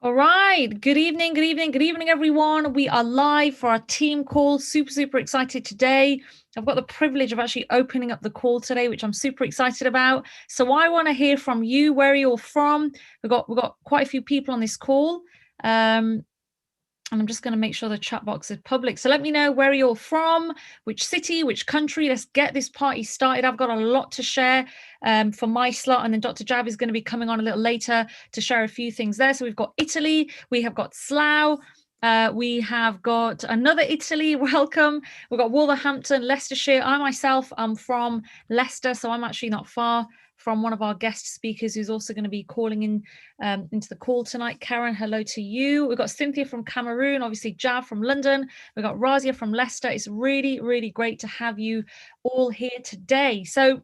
All right. Good evening, good evening, good evening, everyone. We are live for our team call. Super excited today. I've got the privilege of actually opening up the call today, which I'm super excited about. So I want to hear from you. Where are you all from? We've got quite a few people on this call. And I'm just going to make sure the chat box is public. So let me know where you're from, which city, which country. Let's get this party started. I've got a lot to share for my slot. And then Dr. Jav is going to be coming on a little later to share a few things there. So we've got Italy. We have got Slough. We have got another Italy. Welcome. We've got Wolverhampton, Leicestershire. I myself am from Leicester, so I'm actually not far from one of our guest speakers who's also going to be calling in into the call tonight. Karen, hello to you. We've got Cynthia from Cameroon, obviously Jav from London. We've got Razia from Leicester. It's really great to have you all here today. So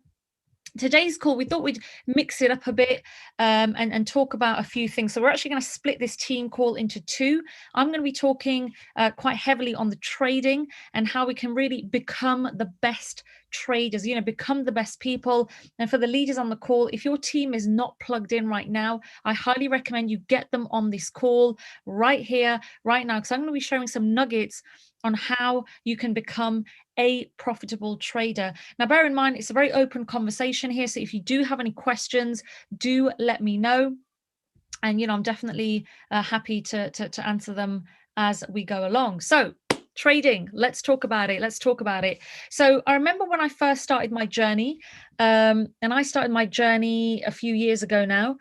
today's call, we thought we'd mix it up a bit and talk about a few things. So we're actually going to split this team call into two. I'm going to be talking quite heavily on the trading and how we can really become the best traders, become the best people. And for the leaders on the call, if your team is not plugged in right now, I highly recommend you get them on this call right here, right now, because I'm going to be sharing some nuggets on how you can become a profitable trader. Now, bear in mind, it's a very open conversation here. So if you do have any questions, do let me know. And, I'm definitely happy to answer them as we go along. So trading, let's talk about it. So I remember when I first started my journey, and I started my journey a few years ago now.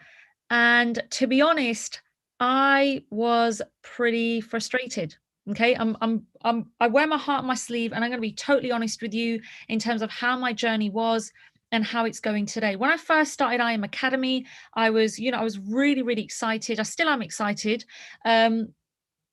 And to be honest, I was pretty frustrated. Okay, I wear my heart on my sleeve, and I'm going to be totally honest with you in terms of how my journey was and how it's going today. When I first started IM Academy, I was really excited. I still am excited.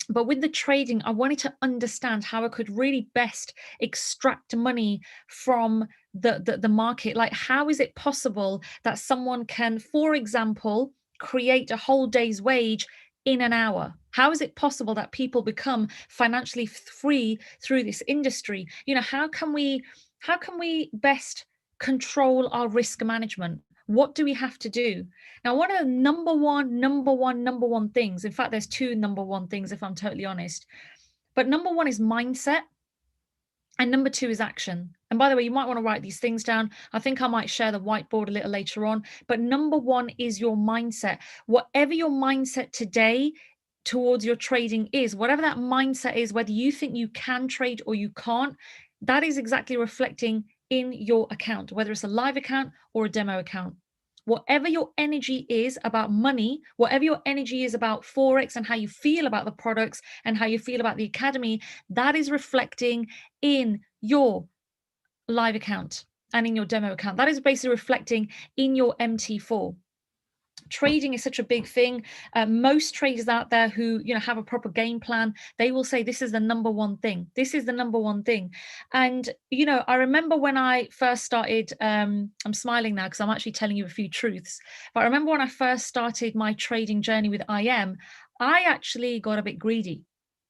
But with the trading, I wanted to understand how I could really best extract money from the market. Like, how is it possible that someone can, for example, create a whole day's wage in an hour? How is it possible that people become financially free through this industry? How can we best control our risk management? What do we have to do? Now, one of the number one things, in fact, there's two number one things, if I'm totally honest. But number one is mindset. And number two is action. And by the way, you might want to write these things down. I think I might share the whiteboard a little later on. But number one is your mindset. Whatever your mindset today towards your trading is, whatever that mindset is, whether you think you can trade or you can't, that is exactly reflecting in your account, whether it's a live account or a demo account. Whatever your energy is about money, whatever your energy is about Forex and how you feel about the products and how you feel about the academy, that is reflecting in your live account and in your demo account. That is basically reflecting in your MT4. Trading is such a big thing. Most traders out there who have a proper game plan, they will say this is the number one thing. This is the number one thing. And I remember when I first started, I'm smiling now because I'm actually telling you a few truths, but I remember when I first started my trading journey with IM, I actually got a bit greedy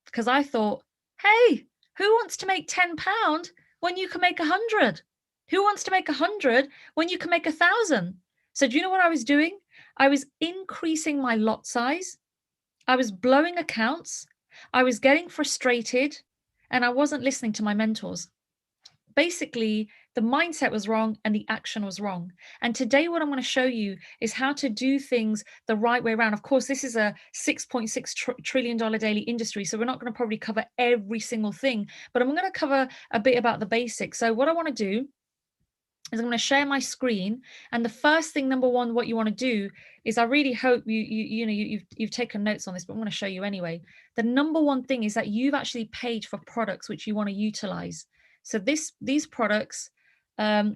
because I thought, hey, who wants to make £10 when you can make 100? Who wants to make 100 when you can make 1,000? So do you know what I was doing? I was increasing my lot size. I was blowing accounts. I was getting frustrated, and I wasn't listening to my mentors. Basically, the mindset was wrong and the action was wrong. And today, what I'm going to show you is how to do things the right way around. Of course, this is a $6.6 trillion daily industry, so we're not going to probably cover every single thing, but I'm going to cover a bit about the basics. So what I want to do is I'm going to share my screen, and the first thing, number one, what you want to do is, I really hope you've taken notes on this, but I'm going to show you anyway. The number one thing is that you've actually paid for products which you want to utilize. So these products,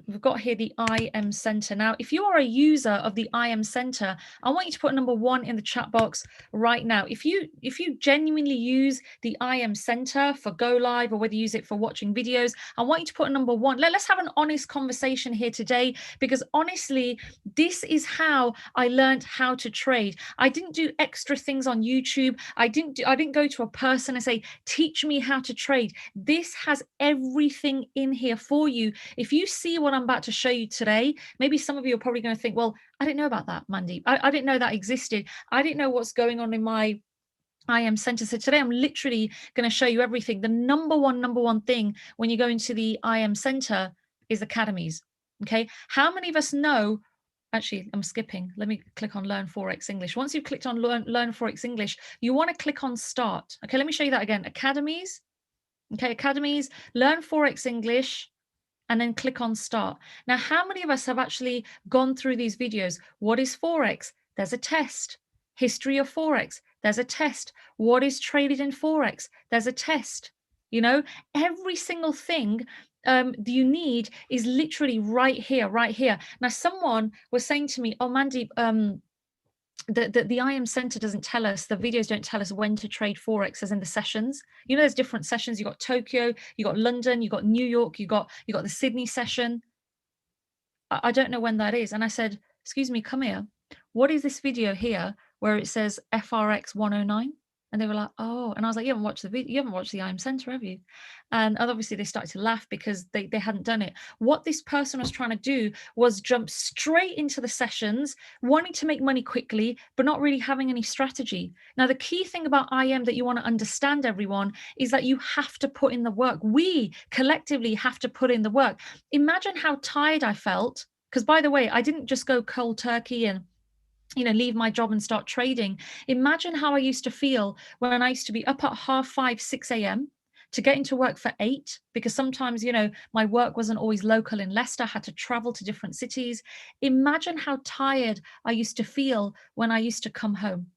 we've got here the IM Center. Now, if you are a user of the IM Center, I want you to put number one in the chat box right now. If you genuinely use the IM Center for Go Live, or whether you use it for watching videos, I want you to put a number one. Let's have an honest conversation here today, because honestly, this is how I learned how to trade. I didn't do extra things on YouTube. I didn't go to a person and say, teach me how to trade. This has everything in here for you. If you see what I'm about to show you today, maybe some of you are probably going to think, well, I didn't know about that, Mandeep. I didn't know that existed. I didn't know what's going on in my IM Center. So today I'm literally going to show you everything. The number one thing when you go into the IM Center is academies. Okay. How many of us know? Actually, I'm skipping. Let me click on Learn Forex English. Once you've clicked on Learn Forex English, you want to click on Start. Okay, let me show you that again. Academies. Okay, academies, Learn Forex English, and then click on Start. Now, how many of us have actually gone through these videos? What is Forex? There's a test. History of Forex. There's a test. What is traded in Forex? There's a test. You know, every single thing you need is literally right here, right here. Now, someone was saying to me, oh, Mandeep, the IM Center doesn't tell us, the videos don't tell us when to trade Forex as in the sessions. You know, there's different sessions. You got Tokyo, you got London, you got New York, you got the Sydney session. I don't know when that is. And I said, excuse me, come here. What is this video here where it says FRX 109? And they were like, oh, and I was like, you haven't watched the video, you haven't watched the IM Center, have you? And obviously they started to laugh because they hadn't done it. What this person was trying to do was jump straight into the sessions, wanting to make money quickly, but not really having any strategy. Now, the key thing about IM that you want to understand, everyone, is that you have to put in the work. We collectively have to put in the work. Imagine how tired I felt. Because by the way, I didn't just go cold turkey and leave my job and start trading. Imagine how I used to feel when I used to be up at 5:30, 6 a.m. to get into work for 8, because sometimes, my work wasn't always local in Leicester. I had to travel to different cities. Imagine how tired I used to feel when I used to come home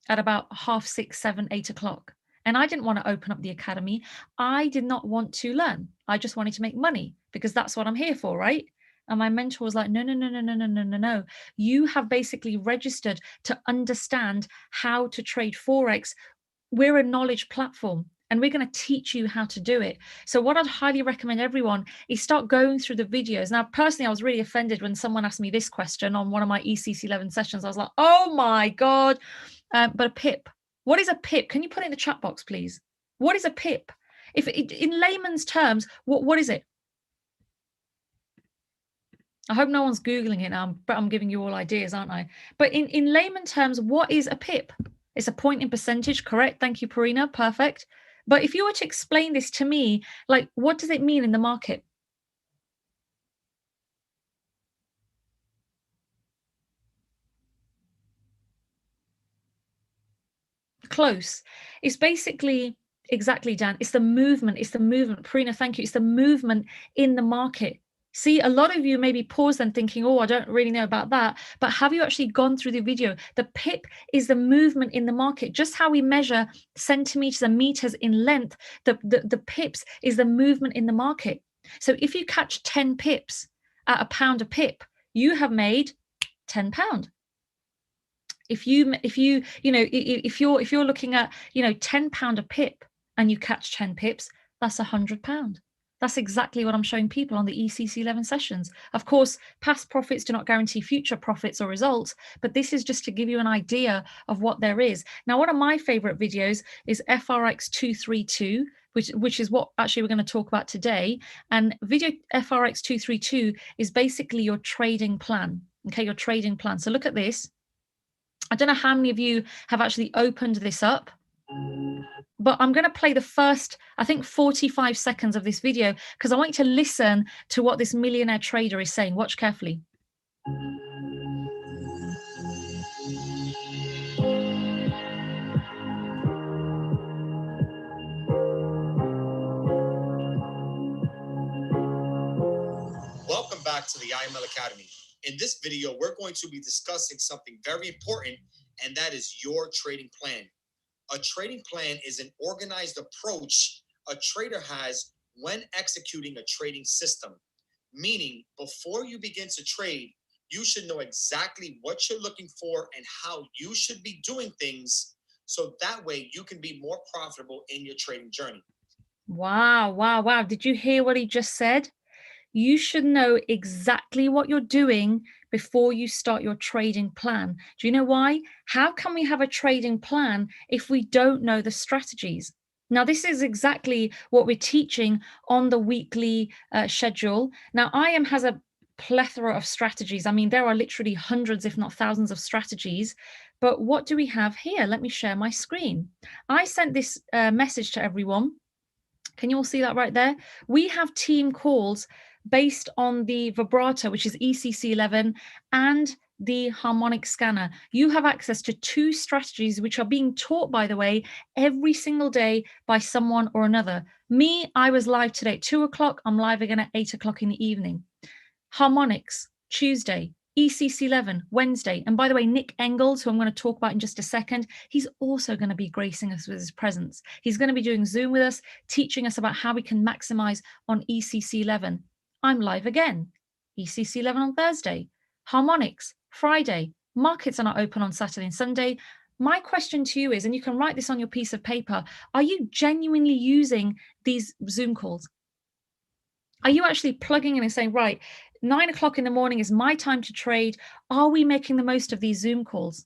at about 6:30, 7, 8 o'clock. And I didn't want to open up the academy. I did not want to learn. I just wanted to make money because that's what I'm here for, right? And my mentor was like, no, no, no, no, no, no, no, no, no. You have basically registered to understand how to trade Forex. We're a knowledge platform and we're going to teach you how to do it. So what I'd highly recommend everyone is start going through the videos. Now, personally, I was really offended when someone asked me this question on one of my ECC 11 sessions. I was like, oh my God, but a pip. What is a pip? Can you put it in the chat box, please? What is a pip? If in layman's terms, what is it? I hope no one's Googling it now, but I'm giving you all ideas, aren't I? But in layman terms, what is a pip? It's a point in percentage, correct? Thank you, Parina. Perfect. But if you were to explain this to me, like, what does it mean in the market? Close. It's basically, exactly, Dan. It's the movement. It's the movement. Parina, thank you. It's the movement in the market. See, a lot of you maybe pause and thinking, oh, I don't really know about that. But have you actually gone through the video? The pip is the movement in the market. Just how we measure centimeters and meters in length, the pips is the movement in the market. So if you catch 10 pips at £1 a pip, you have made £10. If you're looking at, £10 a pip and you catch 10 pips, that's £100. That's exactly what I'm showing people on the ECC 11 sessions. Of course, past profits do not guarantee future profits or results, but this is just to give you an idea of what there is. Now, one of my favorite videos is FRX 232, which is what actually we're going to talk about today. And video FRX 232 is basically your trading plan. Okay, your trading plan. So look at this. I don't know how many of you have actually opened this up, but I'm going to play the first, I think, 45 seconds of this video because I want you to listen to what this millionaire trader is saying. Watch carefully. Welcome back to the IML Academy. In this video, we're going to be discussing something very important, and that is your trading plan. A trading plan is an organized approach a trader has when executing a trading system. Meaning, before you begin to trade, you should know exactly what you're looking for and how you should be doing things so that way you can be more profitable in your trading journey. Wow, wow, wow. Did you hear what he just said? You should know exactly what you're doing before you start your trading plan. Do you know why? How can we have a trading plan if we don't know the strategies? Now, this is exactly what we're teaching on the weekly schedule. Now, IM has a plethora of strategies. I mean, there are literally hundreds, if not thousands of strategies. But what do we have here? Let me share my screen. I sent this message to everyone. Can you all see that right there? We have team calls based on the vibrato, which is ECC11, and the harmonic scanner. You have access to 2 strategies, which are being taught, by the way, every single day by someone or another. Me, I was live today at 2 o'clock. I'm live again at 8 o'clock in the evening. Harmonics, Tuesday. ECC11, Wednesday. And by the way, Nick Engels, who I'm going to talk about in just a second, he's also going to be gracing us with his presence. He's going to be doing Zoom with us, teaching us about how we can maximize on ECC11. I'm live again. ECC11 on Thursday. Harmonics, Friday. Markets are not open on Saturday and Sunday. My question to you is, and you can write this on your piece of paper, are you genuinely using these Zoom calls? Are you actually plugging in and saying, right, 9 o'clock in the morning is my time to trade? Are we making the most of these Zoom calls?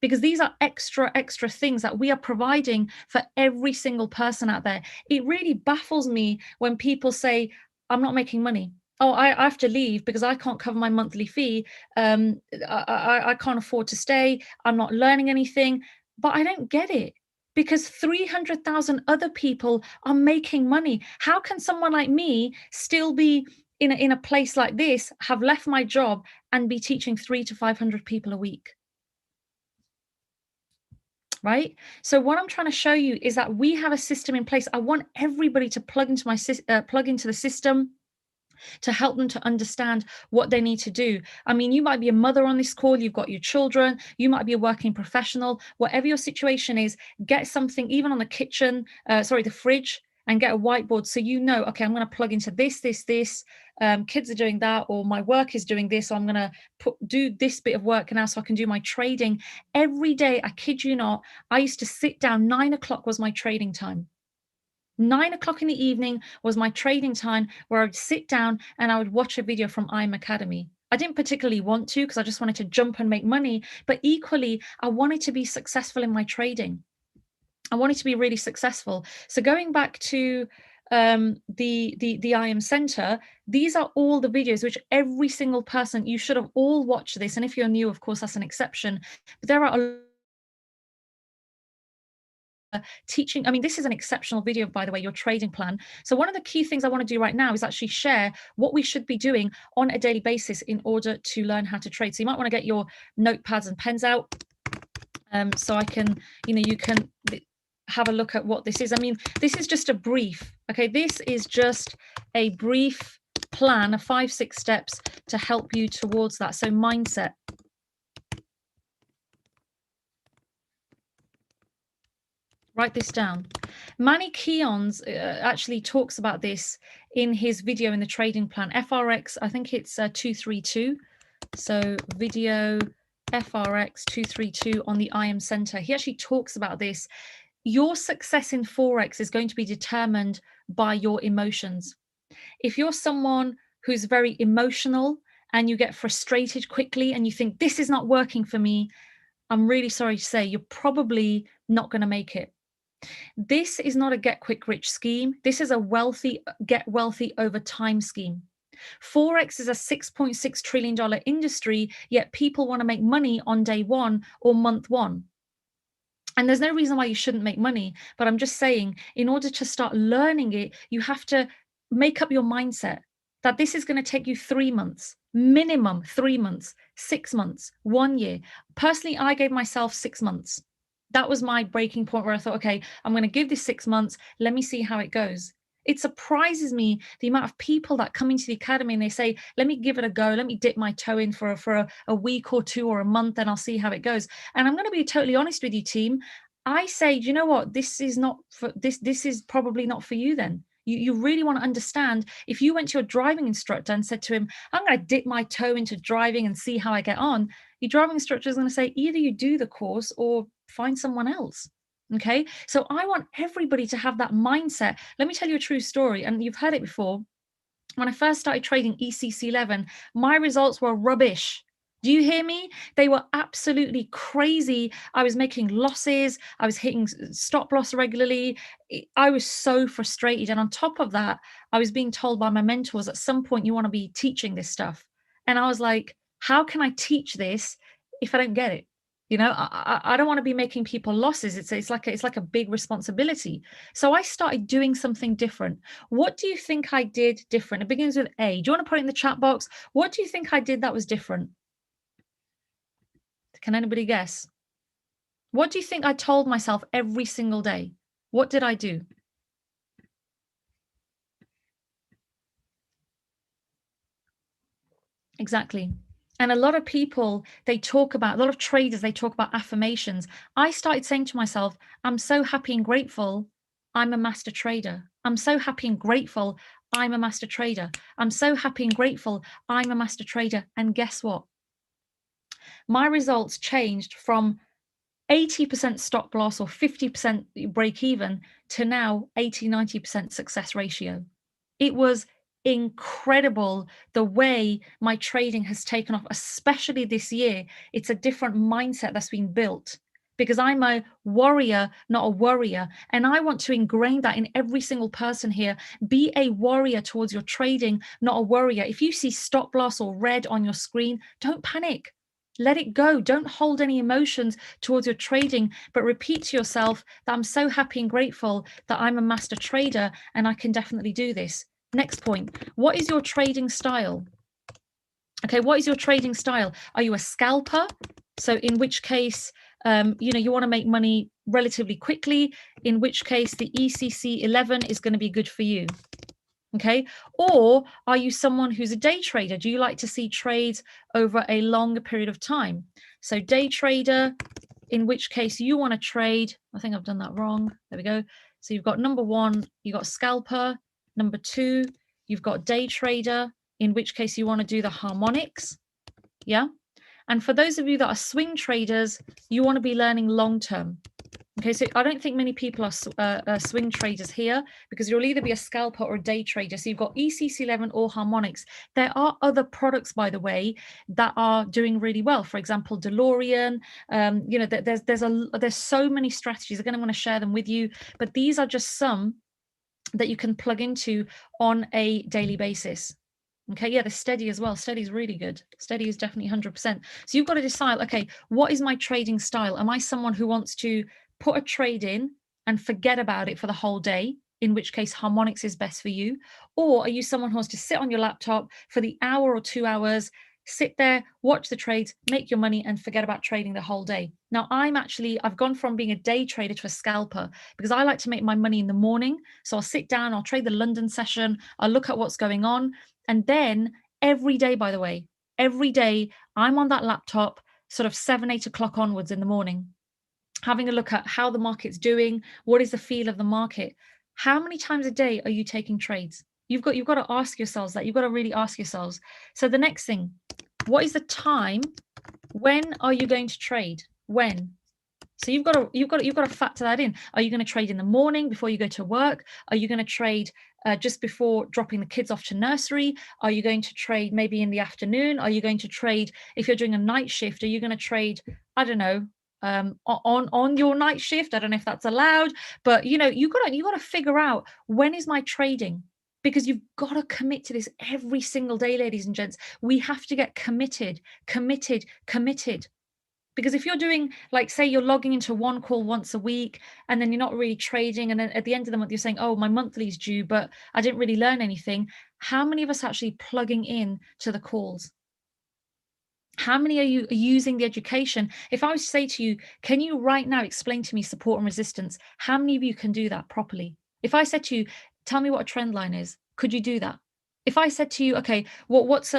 Because these are extra things that we are providing for every single person out there. It really baffles me when people say, I'm not making money. Oh, I have to leave because I can't cover my monthly fee. I can't afford to stay. I'm not learning anything. But I don't get it, because 300,000 other people are making money. How can someone like me still be in a place like this, have left my job and be teaching 300 to 500 people a week? Right? So what I'm trying to show you is that we have a system in place. I want everybody to plug into the system, to help them to understand what they need to do. I mean, you might be a mother on this call, you've got your children, you might be a working professional. Whatever your situation is, get something even on the the fridge, and get a whiteboard so you know, okay, I'm going to plug into this. Kids are doing that, or my work is doing this, so I'm going to do this bit of work now so I can do my trading. Every day, I kid you not, I used to sit down. 9 o'clock was my trading time. 9 o'clock in the evening was my trading time, where I would sit down and I would watch a video from IM Academy. I didn't particularly want to, because I just wanted to jump and make money, but equally, I wanted to be successful in my trading. I wanted to be really successful. So going back to the IM Center, these are all the videos which every single person, you should have all watched this. And if you're new, of course, that's an exception. But there are teaching. I mean, this is an exceptional video, by the way, your trading plan. So one of the key things I want to do right now is actually share what we should be doing on a daily basis in order to learn how to trade. So you might want to get your notepads and pens out, so I can, you can have a look at what this is. I mean, this is just a brief, okay? This is just a brief plan of 5-6 steps to help you towards that. So mindset. Write this down. Manny Keons actually talks about this in his video in the trading plan. FRX, I think it's 232. So video FRX 232 on the IM Center. He actually talks about this. Your success in Forex is going to be determined by your emotions. If you're someone who's very emotional and you get frustrated quickly and you think, this is not working for me, I'm really sorry to say, you're probably not going to make it. This is not a get quick rich scheme. This is a get wealthy over time scheme. Forex is a $6.6 trillion industry, yet people want to make money on day one or month one. And there's no reason why you shouldn't make money. But I'm just saying, in order to start learning it, you have to make up your mindset that this is going to take you 3 months, minimum 3 months, 6 months, 1 year. Personally, I gave myself 6 months. That was my breaking point, where I thought, okay, I'm going to give this 6 months. Let me see how it goes. It surprises me the amount of people that come into the academy and they say, let me give it a go. Let me dip my toe in for a week or two or a month, and I'll see how it goes. And I'm going to be totally honest with you, team. I say, you know what? This is not for this. This is probably not for you then. You really want to understand. If you went to your driving instructor and said to him, I'm going to dip my toe into driving and see how I get on, your driving instructor is going to say, either you do the course or find someone else. Okay, so I want everybody to have that mindset. Let me tell you a true story, and you've heard it before. When I first started trading ECC11, my results were rubbish. Do you hear me? They were absolutely crazy. I was making losses. I was hitting stop loss regularly. I was so frustrated. And on top of that, I was being told by my mentors, at some point, you want to be teaching this stuff. And I was like, how can I teach this if I don't get it? You know, I don't want to be making people losses. It's like a big responsibility. So I started doing something different. What do you think I did different? It begins with A. Do you want to put it in the chat box? What do you think I did that was different? Can anybody guess? What do you think I told myself every single day? What did I do? Exactly. And a lot of people, a lot of traders, they talk about affirmations. I started saying to myself, I'm so happy and grateful I'm a master trader. I'm so happy and grateful I'm a master trader. I'm so happy and grateful I'm a master trader. And guess what? My results changed from 80% stop loss or 50% break even to now 80, 90% success ratio. It was incredible the way my trading has taken off, especially this year. It's a different mindset that's been built because I'm a warrior, not a worrier. And I want to ingrain that in every single person here. Be a warrior towards your trading, not a worrier. If you see stop loss or red on your screen, don't panic. Let it go. Don't hold any emotions towards your trading, but repeat to yourself that I'm so happy and grateful that I'm a master trader and I can definitely do this. Next point. What is your trading style? Okay, what is your trading style? Are you a scalper? So in which case, you want to make money relatively quickly, in which case the ECC 11 is going to be good for you. Okay. Or are you someone who's a day trader? Do you like to see trades over a longer period of time? So day trader, in which case you want to trade. I think I've done that wrong. There we go. So you've got number one, you've got scalper. Number two, you've got day trader, in which case you want to do the harmonics. Yeah. And for those of you that are swing traders, you want to be learning long term. Okay, so I don't think many people are swing traders here because you'll either be a scalper or a day trader. So you've got ECC11 or harmonics. There are other products, by the way, that are doing really well. For example, DeLorean. There's so many strategies. I'm going to want to share them with you, but these are just some that you can plug into on a daily basis. Okay, yeah, the steady as well. Steady is really good. Steady is definitely 100%. So you've got to decide, okay, what is my trading style? Am I someone who wants to put a trade in and forget about it for the whole day, in which case harmonics is best for you? Or are you someone who wants to sit on your laptop for the hour or 2 hours, sit there, watch the trades, make your money and forget about trading the whole day? Now, I've gone from being a day trader to a scalper because I like to make my money in the morning. So I'll sit down, I'll trade the London session, I'll look at what's going on. And then every day, by the way, every day I'm on that laptop sort of 7, 8 o'clock onwards in the morning, having a look at how the market's doing. What is the feel of the market? How many times a day are you taking trades? You've got to ask yourselves that. You've got to really ask yourselves. So the next thing, what is the time? When are you going to trade? When? So you've got to factor that in. Are you going to trade in the morning before you go to work? Are you going to trade just before dropping the kids off to nursery? Are you going to trade maybe in the afternoon? Are you going to trade if you're doing a night shift? Are you going to trade, I don't know, on your night shift? I don't know if that's allowed, but you got to figure out, when is my trading? Because you've got to commit to this every single day, ladies and gents. We have to get committed. Because if you're doing, like, say you're logging into one call once a week and then you're not really trading, and then at the end of the month you're saying, oh, my monthly's due, but I didn't really learn anything. How many of us are actually plugging in to the calls? How many are you using the education? If I was to say to you, can you right now explain to me support and resistance? How many of you can do that properly? If I said to you, tell me what a trend line is, could you do that? If I said to you, okay, what's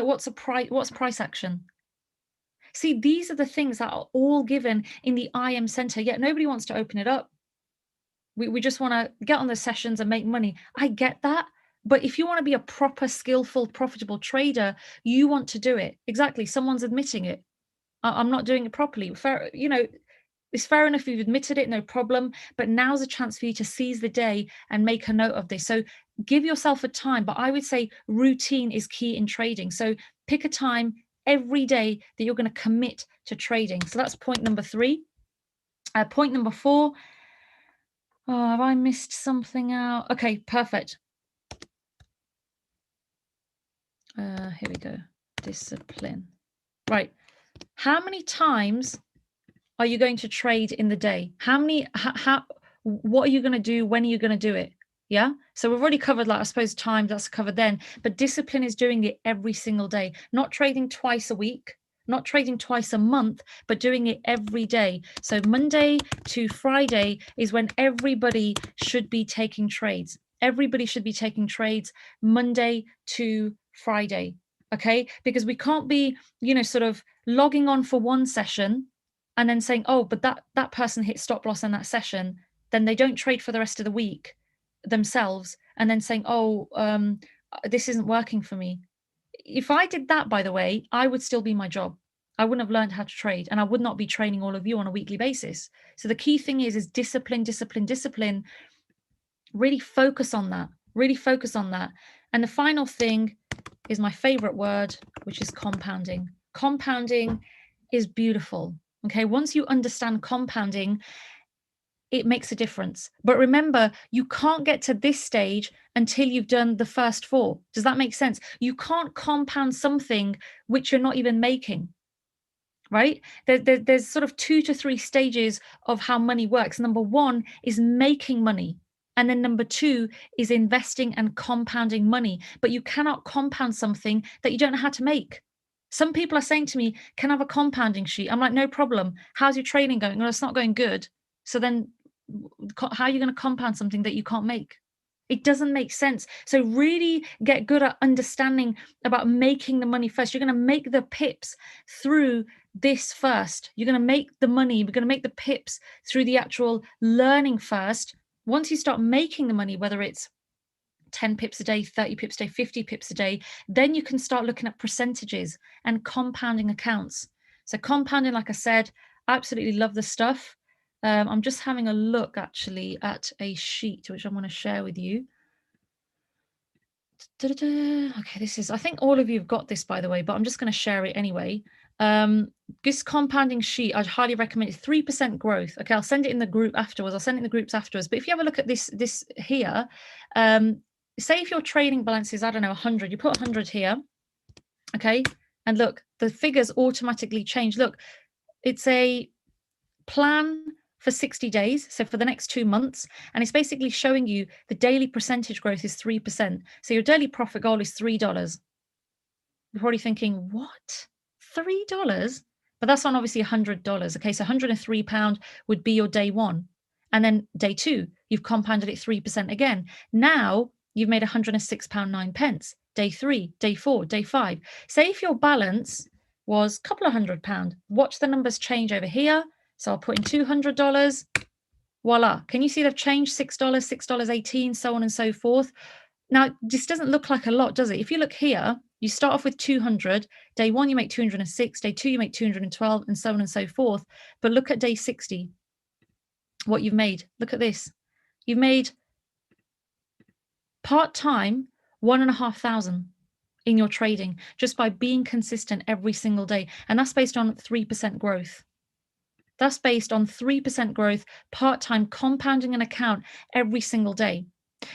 price action? See, these are the things that are all given in the IM Center, yet nobody wants to open it up. We just want to get on the sessions and make money. I get that. But if you want to be a proper, skillful, profitable trader, you want to do it. Exactly. Someone's admitting it. I'm not doing it properly. Fair, it's fair enough you've admitted it, no problem. But now's a chance for you to seize the day and make a note of this. So give yourself a time. But I would say routine is key in trading. So pick a time every day that you're going to commit to trading. So that's point number 3. Point number 4. Oh, have I missed something out? Okay, perfect. Here we go. discipline. Right. How many times are you going to trade in the day? What are you going to do? When are you going to do it? Yeah. So we've already covered, like, I suppose time, that's covered then, but discipline is doing it every single day, not trading twice a week, not trading twice a month, but doing it every day. So Monday to Friday is when everybody should be taking trades. Everybody should be taking trades Monday to Friday. Okay. Because we can't be, sort of logging on for one session and then saying, oh, but that person hit stop loss in that session, then they don't trade for the rest of the week themselves, and then saying, oh, this isn't working for me. If I did that, by the way, I would still be my job. I wouldn't have learned how to trade, and I would not be training all of you on a weekly basis. So the key thing is discipline, discipline, discipline. Really focus on that. Really focus on that. And the final thing is my favorite word, which is compounding. Compounding is beautiful. Okay, once you understand compounding, it makes a difference. But remember, you can't get to this stage until you've done the first four. Does that make sense? You can't compound something which you're not even making, right? There's sort of 2 to 3 stages of how money works. Number one is making money. And then number two is investing and compounding money. But you cannot compound something that you don't know how to make. Some people are saying to me, can I have a compounding sheet? I'm like, no problem. How's your trading going? Well, it's not going good. So then how are you going to compound something that you can't make? It doesn't make sense. So really get good at understanding about making the money first. You're going to make the pips through this first. You're going to make the money. We're going to make the pips through the actual learning first. Once you start making the money, whether it's 10 pips a day, 30 pips a day, 50 pips a day, then you can start looking at percentages and compounding accounts. So compounding, like I said, absolutely love the stuff. I'm just having a look actually at a sheet which I'm going to share with you. Okay, I think all of you have got this, by the way, but I'm just going to share it anyway. This compounding sheet, I'd highly recommend it. 3% growth. Okay, I'll send it in the group afterwards. I'll send it in the groups afterwards. But if you have a look at this here, say if your trading balance is, I don't know, 100, you put 100 here, okay? And look, the figures automatically change. Look, it's a plan for 60 days, so for the next 2 months, and it's basically showing you the daily percentage growth is 3%. So your daily profit goal is $3. You're probably thinking, what? $3? But that's on obviously $100. Okay, so £103 would be your day one. And then day two, you've compounded it 3% again. Now you've made £106.09. Day three, day four, day five. Say if your balance was a couple of £100, watch the numbers change over here. So I'll put in $200. Voila. Can you see they've changed? $6, $6.18, so on and so forth. Now, this doesn't look like a lot, does it? If you look here, you start off with 200. Day one, you make 206. Day two, you make 212, and so on and so forth. But look at day 60, what you've made. Look at this. You've made part-time 1,500 in your trading just by being consistent every single day. And that's based on 3% growth. That's based on 3% growth, part-time, compounding an account every single day.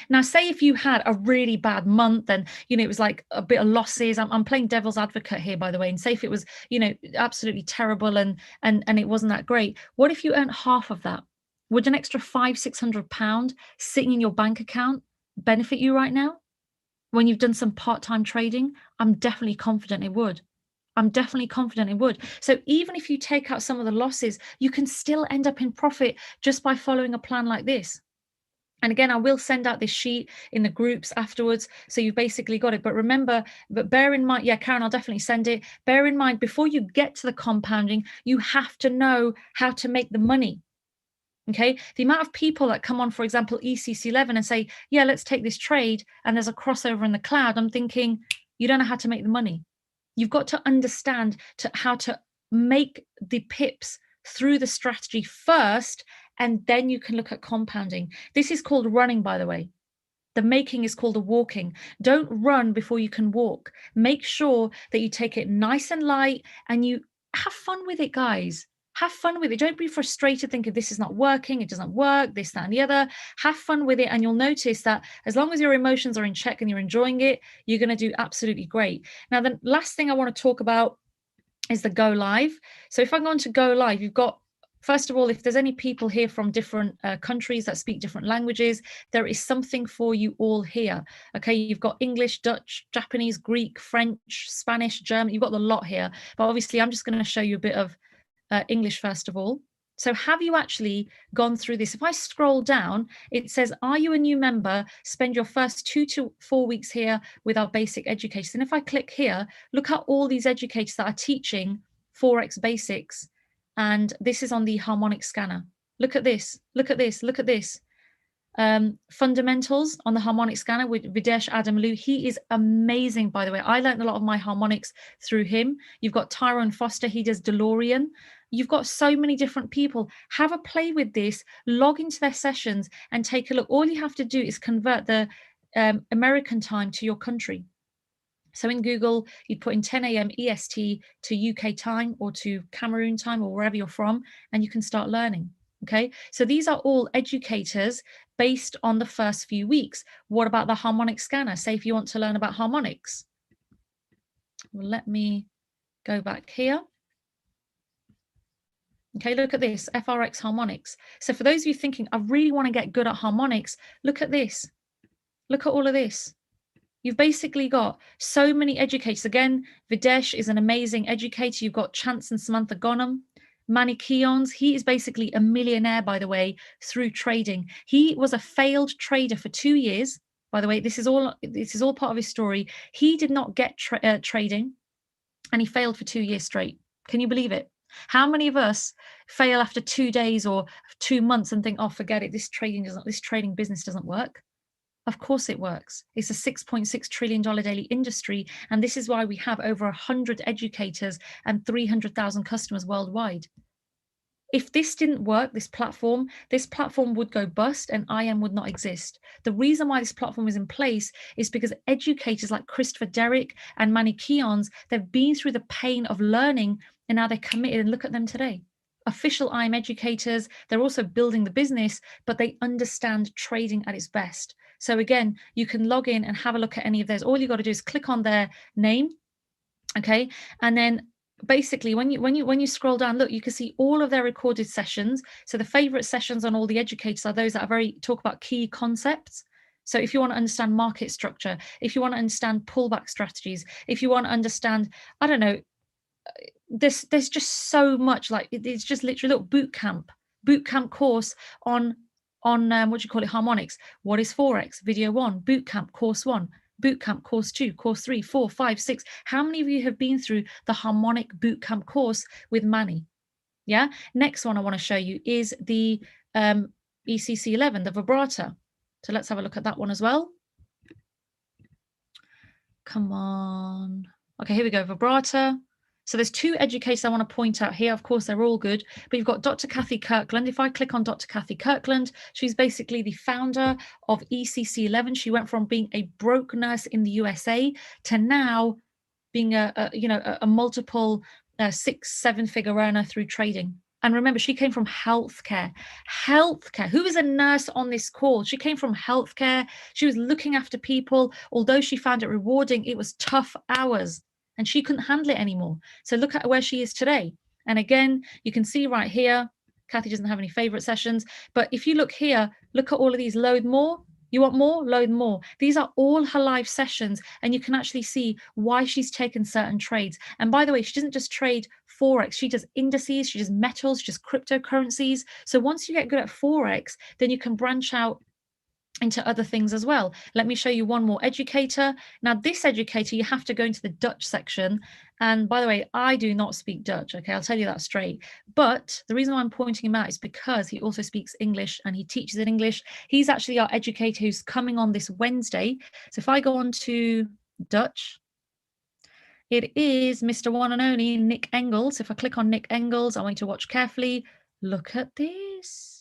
Now, say if you had a really bad month and, it was like a bit of losses. I'm playing devil's advocate here, by the way, and say if it was, absolutely terrible and it wasn't that great. What if you earned half of that? Would an extra £500-600 sitting in your bank account benefit you right now? When you've done some part-time trading, I'm definitely confident it would. I'm definitely confident it would. So even if you take out some of the losses, you can still end up in profit just by following a plan like this. And again, I will send out this sheet in the groups afterwards. So you've basically got it. But remember, but bear in mind, yeah, Karen, I'll definitely send it. Bear in mind, before you get to the compounding, you have to know how to make the money. Okay, the amount of people that come on, for example, ECC11 and say, yeah, let's take this trade, and there's a crossover in the cloud. I'm thinking, you don't know how to make the money. You've got to understand how to make the pips through the strategy first, and then you can look at compounding. This is called running, by the way. The making is called a walking. Don't run before you can walk. Make sure that you take it nice and light and you have fun with it, guys. Have fun with it. Don't be frustrated thinking this is not working, it doesn't work, this, that, and the other. Have fun with it, and you'll notice that as long as your emotions are in check and you're enjoying it, you're going to do absolutely great. Now, the last thing I want to talk about is the go live. So if I go on to go live, you've got, first of all, if there's any people here from different countries that speak different languages, there is something for you all here. Okay, you've got English, Dutch, Japanese, Greek, French, Spanish, German. You've got the lot here. But obviously, I'm just going to show you a bit of English first of all. So have you actually gone through this? If I scroll down, it says, are you a new member? Spend your first 2 to 4 weeks here with our basic educators. And if I click here, look at all these educators that are teaching Forex basics. And this is on the harmonic scanner. Look at this, look at this, look at this. Fundamentals on the harmonic scanner with Videsh Adamlu. He is amazing, by the way. I learned a lot of my harmonics through him. You've got Tyrone Foster, he does DeLorean. You've got so many different people. Have a play with this, log into their sessions and take a look. All you have to do is convert the American time to your country. So in Google, you'd put in 10 a.m. EST to UK time or to Cameroon time or wherever you're from, and you can start learning. Okay, so these are all educators based on the first few weeks. What about the harmonic scanner? Say if you want to learn about harmonics. Well, let me go back here. Okay, look at this, FRX harmonics. So for those of you thinking, I really want to get good at harmonics, look at this. Look at all of this. You've basically got so many educators. Again, Videsh is an amazing educator. You've got Chance and Samantha Gonham. Manny Keons, he is basically a millionaire, by the way, through trading. He was a failed trader for 2 years. By the way, this is all part of his story. He did not get trading, and he failed for 2 years straight. Can you believe it? How many of us fail after 2 days or 2 months and think, oh, forget it, this trading business doesn't work? Of course it works. It's a $6.6 trillion daily industry. And this is why we have over 100 educators and 300,000 customers worldwide. If this didn't work, this platform would go bust and IM would not exist. The reason why this platform is in place is because educators like Christopher Derrick and Manny Keons, they've been through the pain of learning and now they're committed, and look at them today. Official IM educators, they're also building the business, but they understand trading at its best. So again, you can log in and have a look at any of those. All you got to do is click on their name, okay? And then basically when you scroll down, look, you can see all of their recorded sessions. So the favorite sessions on all the educators are those that are talk about key concepts. So if you want to understand market structure, if you want to understand pullback strategies, if you want to understand, I don't know, there's just so much, like it's just literally a little boot camp course on what do you call it, harmonics. What is Forex? Video 1, boot camp course 1, boot camp course 2, course 3, 4, 5, 6. How many of you have been through the harmonic boot camp course with Manny? Yeah. Next one I want to show you is the ECC 11, the vibrator. So let's have a look at that one as well. Come on. Okay, here we go, vibrator. So there's 2 educators I want to point out here. Of course, they're all good, but you've got Dr. Kathy Kirkland. If I click on Dr. Kathy Kirkland, she's basically the founder of ECC 11. She went from being a broke nurse in the USA to now being a multiple 6-7 figure earner through trading. And remember, she came from healthcare. Who is a nurse on this call? She came from healthcare. She was looking after people. Although she found it rewarding, it was tough hours and she couldn't handle it anymore. So look at where she is today. And again, you can see right here, Kathy doesn't have any favorite sessions, but if you look here, look at all of these, load more. You want more? Load more. These are all her live sessions, and you can actually see why she's taken certain trades. And by the way, she doesn't just trade Forex. She does indices, she does metals, she does cryptocurrencies. So once you get good at Forex, then you can branch out into other things as well. Let me show you one more educator. Now, this educator, you have to go into the Dutch section. And by the way, I do not speak Dutch, okay? I'll tell you that straight. But the reason why I'm pointing him out is because he also speaks English and he teaches in English. He's actually our educator who's coming on this Wednesday. So if I go on to Dutch, it is Mr. One and Only Nick Engels. If I click on Nick Engels, I want you to watch carefully. Look at this.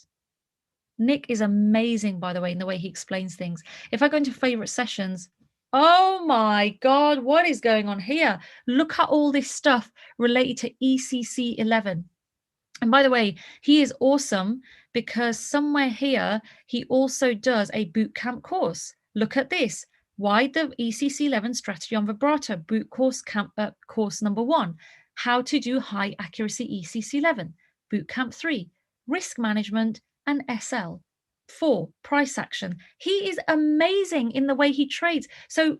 Nick is amazing, by the way, in the way he explains things. If I go into favorite sessions, oh my God, what is going on here? Look at all this stuff related to ECC 11. And by the way, he is awesome because somewhere here, he also does a boot camp course. Look at this. Why the ECC 11 strategy on vibrato boot course course number 1, how to do high accuracy ECC 11, boot camp 3, risk management and SL, 4, price action. He is amazing in the way he trades. So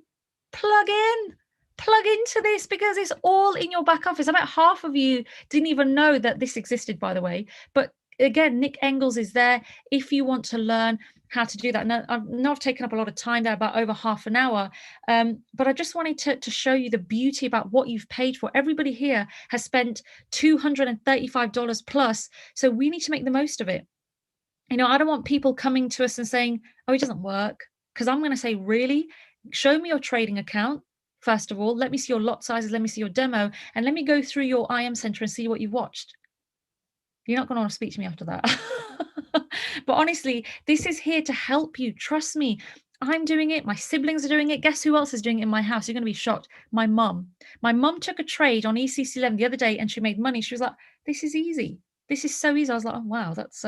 plug into this because it's all in your back office. About half of you didn't even know that this existed, by the way. But again, Nick Engels is there if you want to learn how to do that. Now, I've taken up a lot of time there, about over half an hour. But I just wanted to show you the beauty about what you've paid for. Everybody here has spent $235 plus. So we need to make the most of it. You know, I don't want people coming to us and saying, oh, it doesn't work. Because I'm going to say, really? Show me your trading account. First of all, let me see your lot sizes, let me see your demo, and let me go through your IM center and see what you've watched. You're not going to want to speak to me after that. But honestly, this is here to help you. Trust me. I'm doing it. My siblings are doing it. Guess who else is doing it in my house? You're going to be shocked. My mum. My mum took a trade on ECC 11 the other day and she made money. She was like, this is easy. This is so easy. I was like, oh, wow, that's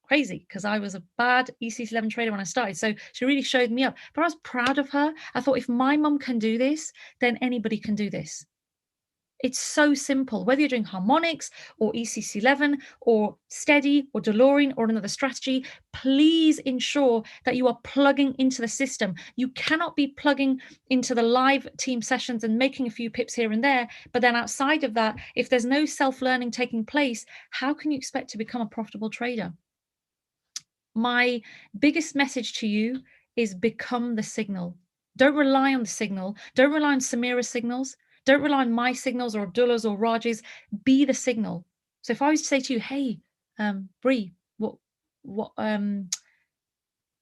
crazy, because I was a bad ECC 11 trader when I started. So she really showed me up. But I was proud of her. I thought, if my mum can do this, then anybody can do this. It's so simple. Whether you're doing harmonics or ECC 11 or steady or DeLorean or another strategy, please ensure that you are plugging into the system. You cannot be plugging into the live team sessions and making a few pips here and there. But then outside of that, if there's no self-learning taking place, how can you expect to become a profitable trader? My biggest message to you is become the signal. Don't rely on the signal. Don't rely on Samira's signals. Don't rely on my signals or Abdullah's or Raj's. Be the signal. So if I was to say to you, hey, Bree, give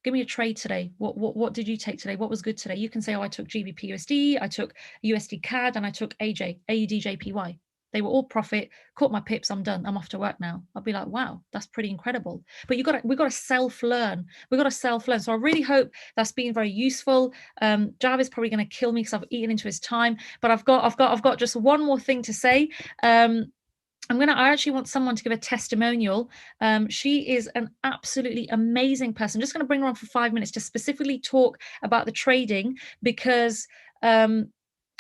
me a trade today. What did you take today? What was good today? You can say, oh, I took GBP USD, I took USD CAD, and I took AED JPY. They were all profit, caught my pips, I'm done. I'm off to work now. I'll be like, we've that's pretty incredible. But we've got to self-learn. We've got to self-learn. So I really hope that's been very useful. Jav is probably going to kill me because I've eaten into his time. But I've got just one more thing to say. I actually want someone to give a testimonial. She is an absolutely amazing person. I'm just going to bring her on for 5 minutes to specifically talk about the trading, because I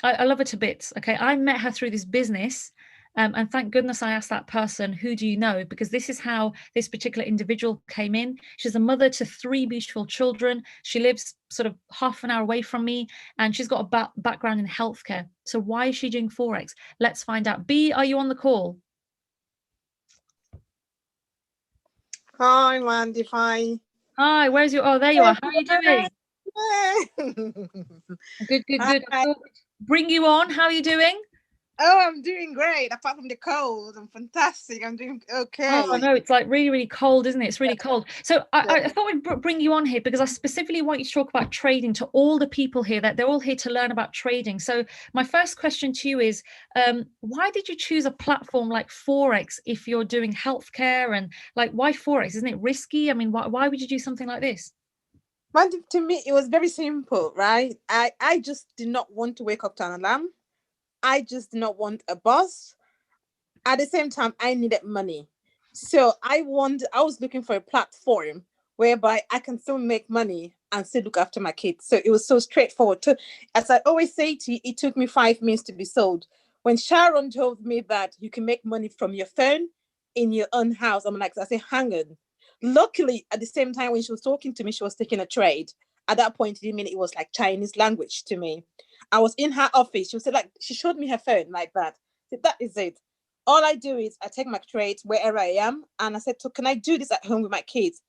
love her to bits. Okay, I met her through this business. And thank goodness I asked that person, who do you know? Because this is how this particular individual came in. She's a mother to 3 beautiful children. She lives sort of half an hour away from me, and she's got a background in healthcare. So why is she doing Forex? Let's find out. B, are you on the call? Hi, Mandy. Hi, where's your... Oh, there you are. How are you doing? Good. I thought bring you on. How are you doing? Oh, I'm doing great. Apart from the cold, I'm fantastic. I'm doing okay. Oh, no, it's like really, really cold, isn't it? It's really cold. So I thought we'd bring you on here because I specifically want you to talk about trading to all the people here, that they're all here to learn about trading. So my first question to you is, why did you choose a platform like Forex if you're doing healthcare? And like, why Forex? Isn't it risky? I mean, why would you do something like this? Mandy, to me, it was very simple, right? I just did not want to wake up to an alarm. I just did not want a boss. At the same time, I needed money. So I was looking for a platform whereby I can still make money and still look after my kids. So it was so straightforward. As I always say to you, it took me 5 minutes to be sold. When Sharon told me that you can make money from your phone in your own house, I say, hang on. Luckily, at the same time, when she was talking to me, she was taking a trade. At that point, it didn't mean it was like Chinese language to me. I was in her office. She showed me her phone like that. I said, that is it. All I do is I take my trades wherever I am. And I said, so can I do this at home with my kids?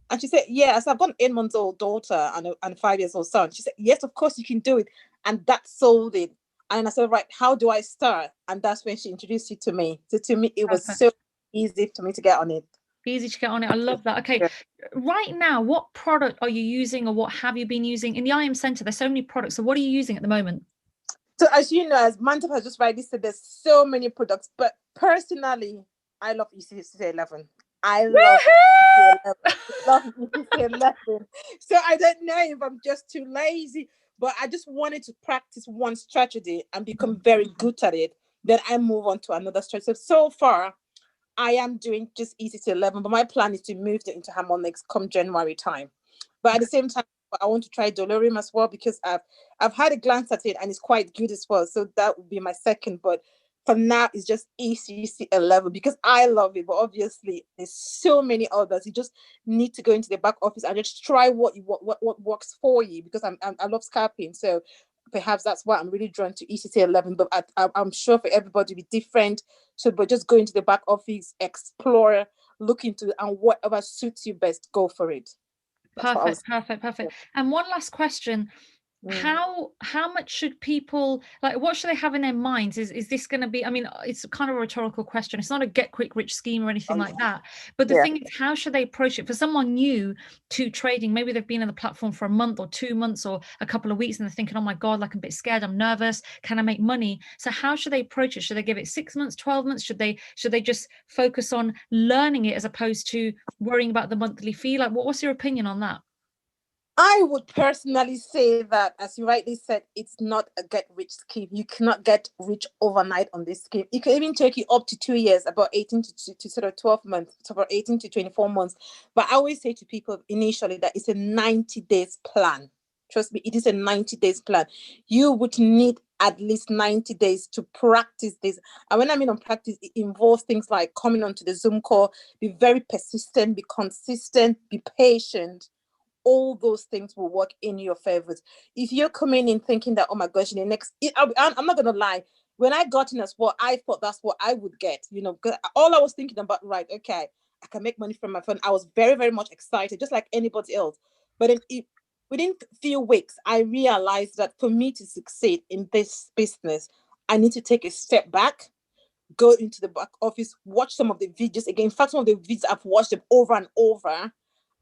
And she said, yeah. So I've got an 8-month-old daughter and a 5-year-old son. She said, yes, of course you can do it. And that sold it. And I said, right, how do I start? And that's when she introduced it to me. So to me, it was so easy for me to get on it. Easy to get on it. I love that. Okay. Right now, what product are you using, or what have you been using? In the IM Center, there's so many products. So what are you using at the moment? So as you know, as Mantap has just rightly said, there's so many products. But personally, I love ECC 11. I love ECC 11. So I don't know if I'm just too lazy, but I just wanted to practice one strategy and become very good at it. Then I move on to another strategy. So far, I am doing just ECT11, but my plan is to move it into harmonics come January time. But at the same time, I want to try Dolorium as well, because I've had a glance at it and it's quite good as well. So that would be my second. But for now, it's just ECC11 because I love it. But obviously, there's so many others. You just need to go into the back office and just try what works for you, because I love scalping. So perhaps that's why I'm really drawn to ECT11. But I'm sure for everybody to be different. So, but just go into the back office, explore, look into it, and whatever suits you best, go for it. Perfect. And one last question. How much should people, like, what should they have in their minds? Is this going to be, I mean, it's kind of a rhetorical question. It's not a get quick rich scheme or anything like that. But the thing is, how should they approach it? For someone new to trading, maybe they've been on the platform for a month or 2 months or a couple of weeks, and they're thinking, oh my God, like I'm a bit scared, I'm nervous, can I make money? So how should they approach it? Should they give it 6 months, 12 months? Should they just focus on learning it as opposed to worrying about the monthly fee? Like, what's your opinion on that? I would personally say that, as you rightly said, it's not a get-rich scheme. You cannot get rich overnight on this scheme. It can even take you up to 2 years, about 18 to sort of 12 months, so about 18 to 24 months. But I always say to people initially that it's a 90 days plan. Trust me, it is a 90 days plan. You would need at least 90 days to practice this. And when I mean on practice, it involves things like coming onto the Zoom call, be very persistent, be consistent, be patient. All those things will work in your favors. If you're coming in thinking that, oh my gosh, in the next, I'm not gonna lie, when I got in as well, I thought that's what I would get, because all I was thinking about, right, okay, I can make money from my phone. I was very, very much excited, just like anybody else. But then within a few weeks, I realized that for me to succeed in this business, I need to take a step back, go into the back office, watch some of the videos again. In fact, some of the videos I've watched them over and over,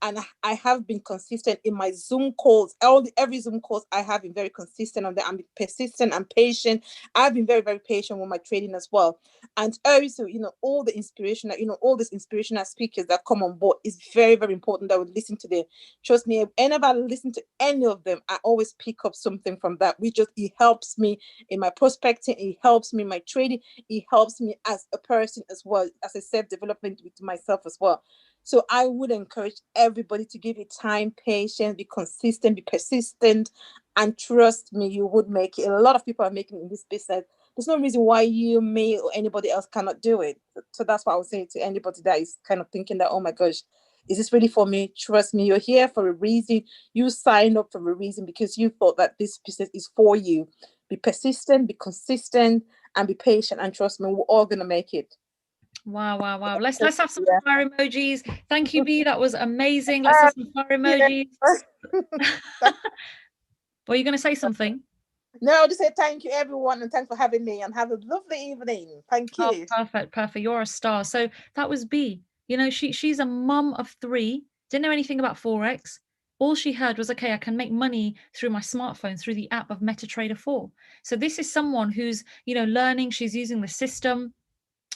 and I have been consistent in my Zoom calls. Every Zoom calls I have been very consistent on that. I'm persistent and patient. I've been very, very patient with my trading as well. And also, all the inspiration that, all these inspirational speakers that come on board is very, very important that we listen to them. Trust me, whenever I listen to any of them, I always pick up something from that. It helps me in my prospecting. It helps me in my trading. It helps me as a person as well, as a self-development with myself as well. So I would encourage everybody to give it time, patience, be consistent, be persistent, and trust me, you would make it. A lot of people are making it in this business. There's no reason why you, me, or anybody else cannot do it. So that's what I would say to anybody that is kind of thinking that, oh my gosh, is this really for me? Trust me, you're here for a reason. You signed up for a reason because you thought that this business is for you. Be persistent, be consistent, and be patient. And trust me, we're all going to make it. Wow. Let's have some fire emojis. Thank you, B. That was amazing. Let's have some fire emojis. Were you going to say something? No, just say thank you, everyone, and thanks for having me, and have a lovely evening. Thank you. Oh, perfect. You're a star. So that was B. She's a mum of 3, didn't know anything about Forex. All she heard was, okay, I can make money through my smartphone, through the app of MetaTrader 4. So this is someone who's, learning, she's using the system,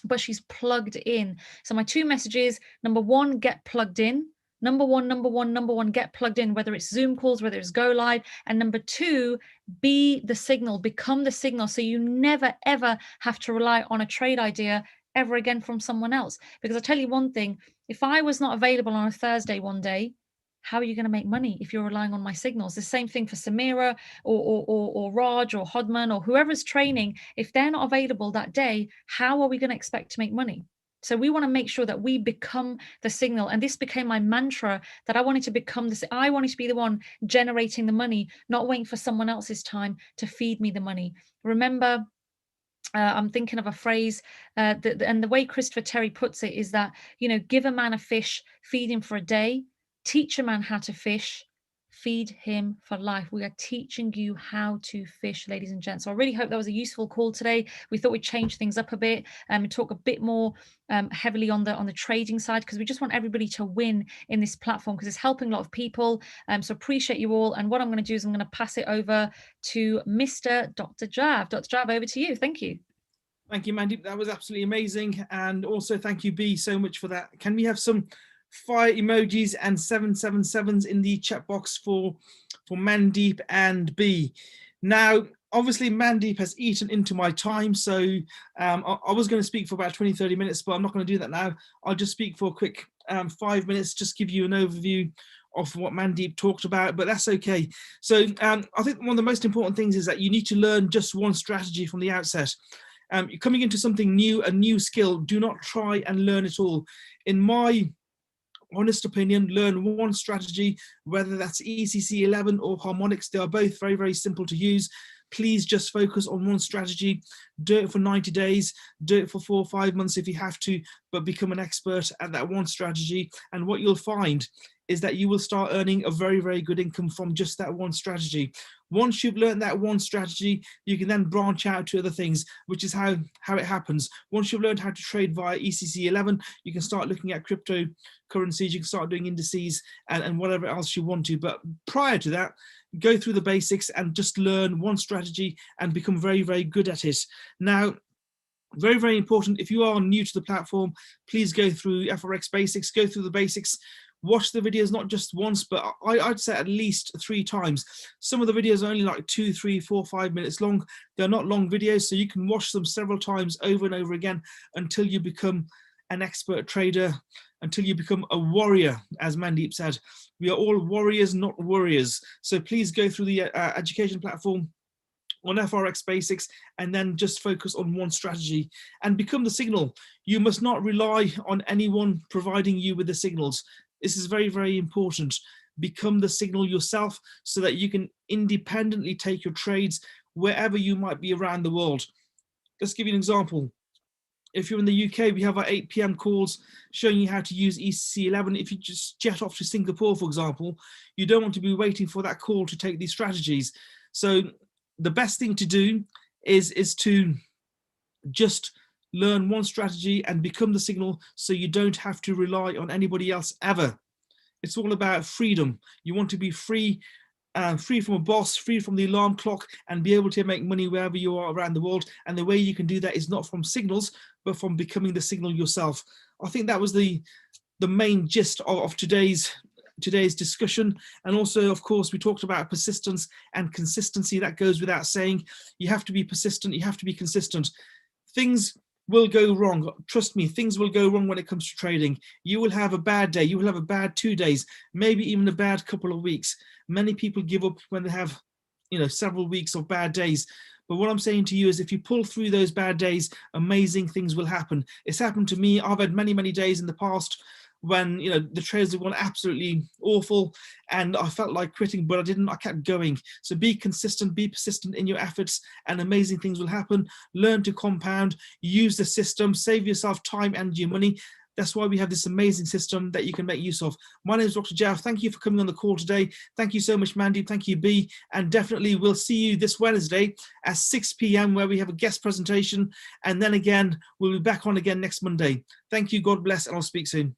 but she's plugged in. So my 2 messages, number 1, get plugged in. Number one, get plugged in, whether it's Zoom calls, whether it's go live. And number 2, be the signal, become the signal. So you never, ever have to rely on a trade idea ever again from someone else. Because I'll tell you one thing, if I was not available on a Thursday one day, how are you going to make money if you're relying on my signals? The same thing for Samira or Raj or Hodman or whoever's training. If they're not available that day, how are we going to expect to make money? So we want to make sure that we become the signal. And this became my mantra, that I wanted to become this. I wanted to be the one generating the money, not waiting for someone else's time to feed me the money. Remember, I'm thinking of a phrase, and the way Christopher Terry puts it is that, give a man a fish, feed him for a day, teach a man how to fish, feed him for life. We are teaching you how to fish, ladies and gents. So I really hope that was a useful call today. We thought we'd change things up a bit and talk a bit more heavily on the trading side, because we just want everybody to win in this platform, because it's helping a lot of people. So appreciate you all. And what I'm going to do is I'm going to pass it over to Mr. Dr. Jav. Dr. Jav, over to you. Thank you. Thank you, Mandeep. That was absolutely amazing. And also thank you, B, so much for that. Can we have some fire emojis and 777s in the chat box for Mandeep and B? Now, obviously Mandeep has eaten into my time, so I was going to speak for about 20-30 minutes, but I'm not going to do that now. I'll just speak for a quick 5 minutes, just give you an overview of what Mandeep talked about, but that's okay. So I think one of the most important things is that you need to learn just one strategy from the outset. You're coming into something new, a new skill. Do not try and learn it all. In my honest opinion, learn one strategy, whether that's ECC 11 or harmonics. They are both very, very simple to use. Please just focus on one strategy. Do it for 90 days, do it for 4 or 5 months if you have to, but become an expert at that one strategy. And what you'll find is that you will start earning a very, very good income from just that one strategy. Once you've learned that one strategy, you can then branch out to other things, which is how it happens. Once you've learned how to trade via ECC 11, you can start looking at cryptocurrencies, you can start doing indices and whatever else you want to. But prior to that, go through the basics and just learn one strategy and become very, very good at it. Now, very, very important, if you are new to the platform, please go through Forex basics, go through the basics. Watch the videos not just once, but I'd say at least 3 times. Some of the videos are only like 2, 3, 4, 5 minutes long. They're not long videos, so you can watch them several times over and over again until you become an expert trader, until you become a warrior, as Mandeep said. We are all warriors, not worriers. So please go through the education platform on Forex basics and then just focus on one strategy and become the signal. You must not rely on anyone providing you with the signals. This is very, very important. Become the signal yourself so that you can independently take your trades wherever you might be around the world. Let's give you an example. If you're in the UK, we have our 8 p.m. calls showing you how to use ECC 11. If you just jet off to Singapore, for example, you don't want to be waiting for that call to take these strategies. So the best thing to do is to just learn one strategy and become the signal so you don't have to rely on anybody else ever. It's all about freedom. You want to be free, free from a boss, free from the alarm clock, and be able to make money wherever you are around the world. And the way you can do that is not from signals, but from becoming the signal yourself. I think that was the main gist of today's discussion. And also, of course, we talked about persistence and consistency. That goes without saying. You have to be persistent, you have to be consistent. Things will go wrong. Trust me, things will go wrong when it comes to trading. You will have a bad day, you will have a bad 2 days, maybe even a bad couple of weeks. Many people give up when they have, several weeks of bad days. But what I'm saying to you is if you pull through those bad days, amazing things will happen. It's happened to me. I've had many, many days in the past when the trades have gone absolutely awful and I felt like quitting, but I didn't. I kept going. So be consistent, be persistent in your efforts, and amazing things will happen. Learn to compound, use the system, save yourself time, energy, money. That's why we have this amazing system that you can make use of. My name is Dr. Jav. Thank you for coming on the call today. Thank you so much, Mandeep. Thank you, B. And definitely we'll see you this Wednesday at 6 p.m. where we have a guest presentation. And then again, we'll be back on again next Monday. Thank you. God bless, and I'll speak soon.